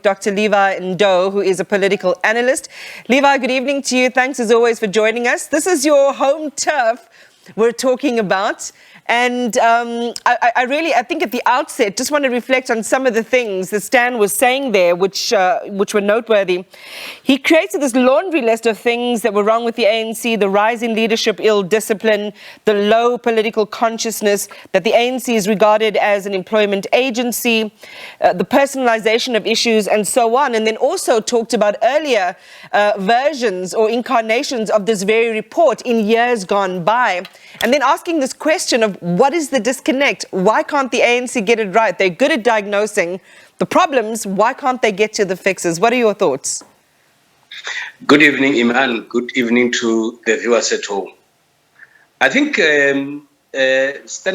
Dr. Levy Ndou, who is a political analyst. Levy, good evening to you. Thanks as always for joining us. This is your home turf we're talking about. And I think at the outset, just want to reflect on some of the things that Stan was saying there, which were noteworthy. He created this laundry list of things that were wrong with the ANC, the rise in leadership ill discipline, the low political consciousness, that the ANC is regarded as an employment agency, the personalization of issues, and so on. And then also talked about earlier versions or incarnations of this very report in years gone by. And then asking this question of what is the disconnect? Why can't the ANC get it right? They're good at diagnosing the problems. Why can't they get to the fixes? What are your thoughts? Good evening, Iman. Good evening to the viewers at home. I think Stan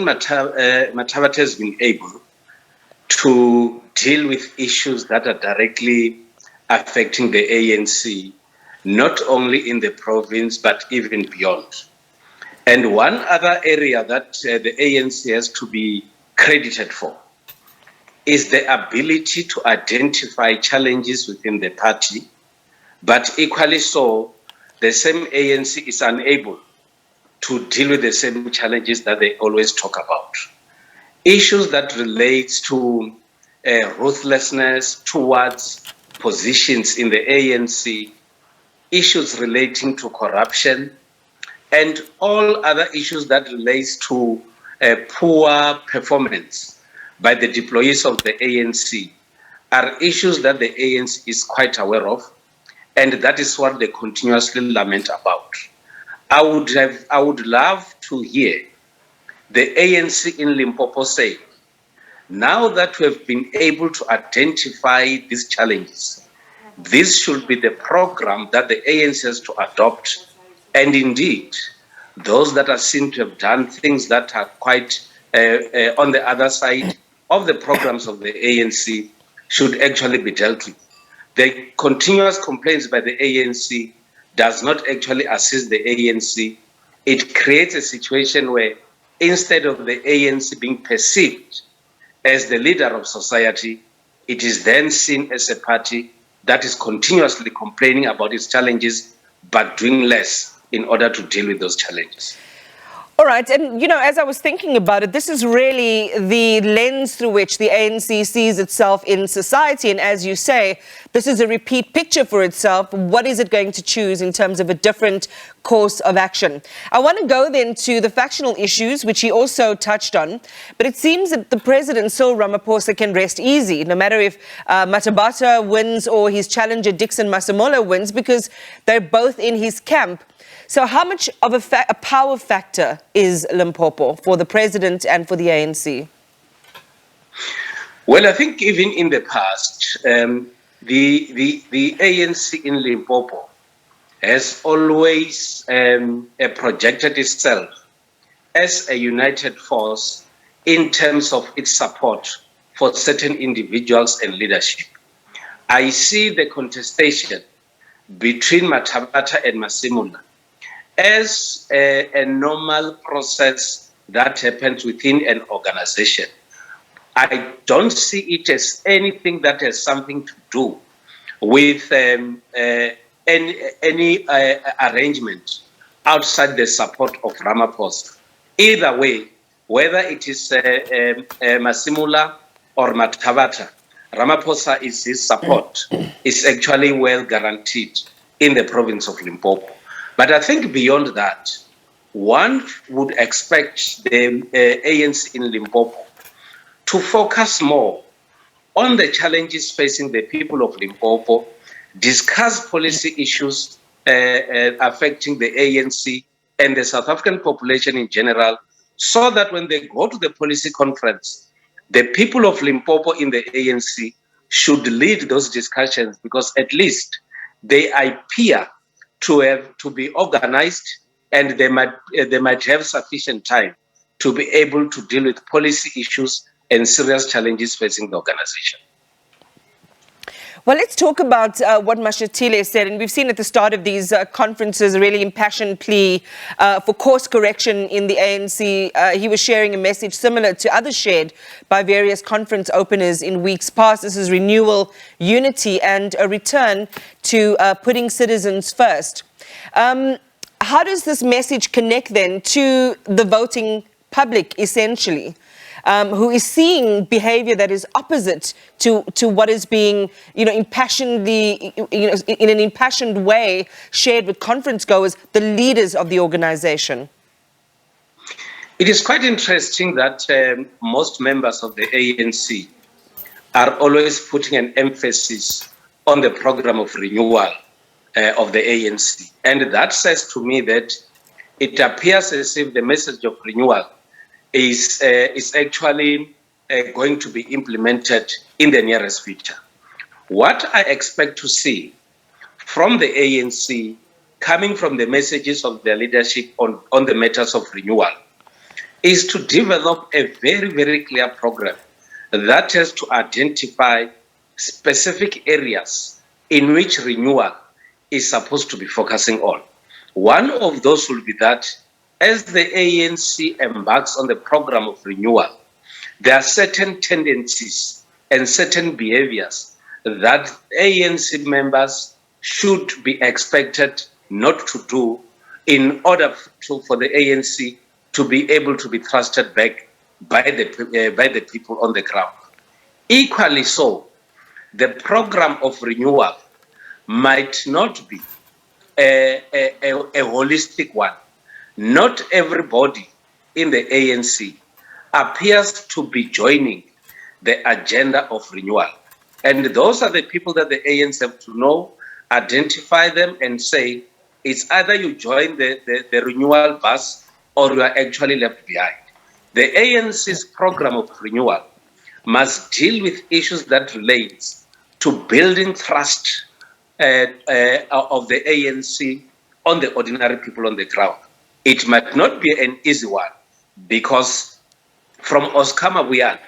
Mathabatha has been able to deal with issues that are directly affecting the ANC, not only in the province, but even beyond. And one other area that the ANC has to be credited for is the ability to identify challenges within the party, but equally so, the same ANC is unable to deal with the same challenges that they always talk about. Issues that relate to ruthlessness towards positions in the ANC, issues relating to corruption, and all other issues that relate to poor performance by the deployees of the ANC are issues that the ANC is quite aware of, and that is what they continuously lament about. I would love to hear the ANC in Limpopo say, now that we have been able to identify these challenges, this should be the program that the ANC has to adopt. And indeed, those that are seen to have done things that are quite on the other side of the programs of the ANC should actually be dealt with. The continuous complaints by the ANC does not actually assist the ANC. It creates a situation where instead of the ANC being perceived as the leader of society, it is then seen as a party that is continuously complaining about its challenges, but doing less in order to deal with those challenges. All right. And, as I was thinking about it, this is really the lens through which the ANC sees itself in society. And as you say, this is a repeat picture for itself. What is it going to choose in terms of a different course of action? I want to go then to the factional issues, which he also touched on. But it seems that the president, Cyril Ramaphosa, can rest easy, no matter if Mathabatha wins or his challenger, Dixon Masemola, wins, because they're both in his camp. So how much of a power factor is Limpopo for the president and for the ANC? Well, I think even in the past, the ANC in Limpopo has always projected itself as a united force in terms of its support for certain individuals and leadership. I see the contestation between Mathabatha and Masemola as a normal process that happens within an organization. I don't see it as anything that has something to do with any arrangement outside the support of Ramaphosa. Either way, whether it is Masemola or Mathabatha, Ramaphosa is his support is actually well guaranteed in the province of Limpopo. But I think beyond that, one would expect the ANC in Limpopo to focus more on the challenges facing the people of Limpopo, discuss policy issues affecting the ANC and the South African population in general, so that when they go to the policy conference, the people of Limpopo in the ANC should lead those discussions, because at least they appear to be organized, and they might have sufficient time to be able to deal with policy issues and serious challenges facing the organization. Well, let's talk about what Mashatile said. And we've seen at the start of these conferences a really impassioned plea for course correction in the ANC. He was sharing a message similar to others shared by various conference openers in weeks past. This is renewal, unity, and a return to putting citizens first. How does this message connect then to the voting public, essentially? Who is seeing behavior that is opposite to what is being, impassionedly, in an impassioned way shared with conference goers, the leaders of the organization? It is quite interesting that most members of the ANC are always putting an emphasis on the program of renewal of the ANC. And that says to me that it appears as if the message of renewal is actually going to be implemented in the nearest future. What I expect to see from the ANC, coming from the messages of their leadership on the matters of renewal, is to develop a very, very clear program that has to identify specific areas in which renewal is supposed to be focusing on. One of those will be that as the ANC embarks on the program of renewal, there are certain tendencies and certain behaviors that ANC members should be expected not to do in order for the ANC to be able to be trusted back by the people on the ground. Equally so, the program of renewal might not be a holistic one. Not everybody in the ANC appears to be joining the agenda of renewal. And those are the people that the ANC have to know, identify them and say, it's either you join the renewal bus or you are actually left behind. The ANC's program of renewal must deal with issues that relate to building trust of the ANC on the ordinary people on the ground. It might not be an easy one because from Oscar Mabuyan,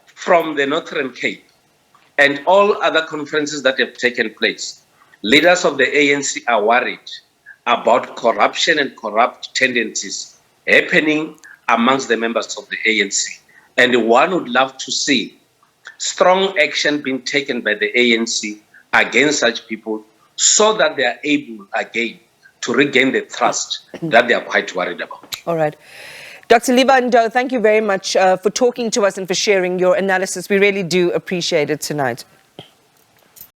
from the Northern Cape, and all other conferences that have taken place, leaders of the ANC are worried about corruption and corrupt tendencies happening amongst the members of the ANC. And one would love to see strong action being taken by the ANC against such people so that they are able again to regain the trust that they are quite worried about. All right. Dr. Levy Ndou, thank you very much for talking to us and for sharing your analysis. We really do appreciate it tonight.